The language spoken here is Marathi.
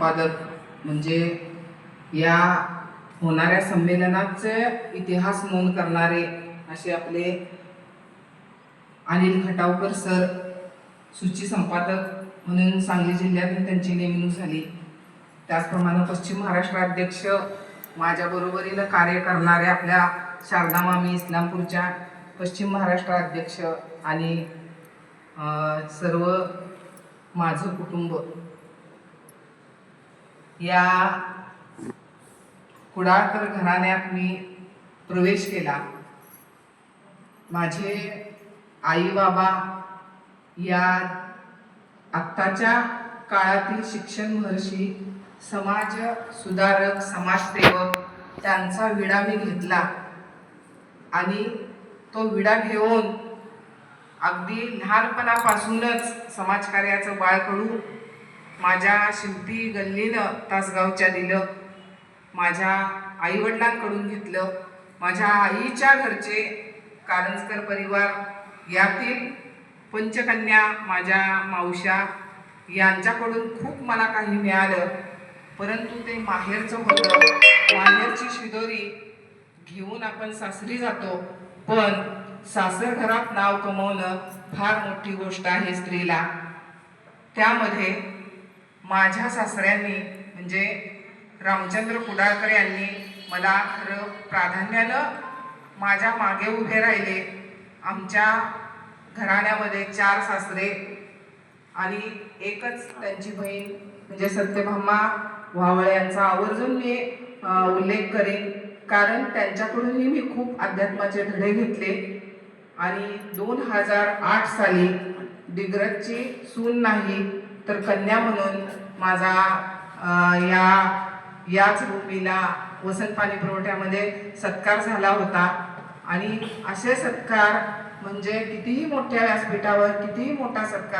संपादक म्हणजे या होणाऱ्या संमेलनाचे इतिहास नोंद करणारे असे आपले अनिल खटावकर सर सूची संपादक म्हणून सांगली जिल्ह्यातून त्यांची नेमणूक झाली. त्याचप्रमाणे पश्चिम महाराष्ट्र अध्यक्ष माझ्या बरोबरीनं कार्य करणारे आपल्या शारदा मामी इस्लामपूरच्या पश्चिम महाराष्ट्र अध्यक्ष आणि सर्व माझं कुटुंब या कुडाळकर घराण्यात मी प्रवेश केला. माझे आई बाबा या आत्ताच्या काळातील शिक्षण महर्षी, समाज सुधारक, समाजसेवक त्यांचा विडा मी घेतला आणि तो विडा घेऊन अगदी लहानपणापासूनच समाजकार्याचं बाळकडू माझ्या शिंपी गल्लीनं तासगावच्या दिलं. माझ्या आईवडिलांकडून घेतलं. माझ्या आईच्या घरचे कारंजकर परिवार यातील पंचकन्या माझ्या मावश्या यांच्याकडून खूप मला काही मिळालं, परंतु ते माहेरचं होतं. माहेरची शिदोरी घेऊन आपण सासरी जातो, पण सासर घरात नाव कमवणं फार मोठी गोष्ट आहे स्त्रीला. त्यामध्ये माझ्या सासऱ्यांनी म्हणजे रामचंद्र कुडाळकर यांनी मला खरं प्राधान्यानं माझ्या मागे उभे राहिले. आमच्या घराण्यामध्ये 4 सासरे आणि एकच त्यांची बहीण म्हणजे सत्यभामा वावळे यांचा आवर्जून मी उल्लेख करेन, कारण त्यांच्याकडूनही मी खूप अध्यात्माचे धडे घेतले. आणि 2008 साली दिग्रजची सून नाही तर कन्या म्हणून माझा याच भूमीला वसंत पाणी पुरवठ्यामध्ये सत्कार झाला होता. आणि असे सत्कार म्हणजे कितीही मोठ्या व्यासपीठावर कितीही मोठा सत्कार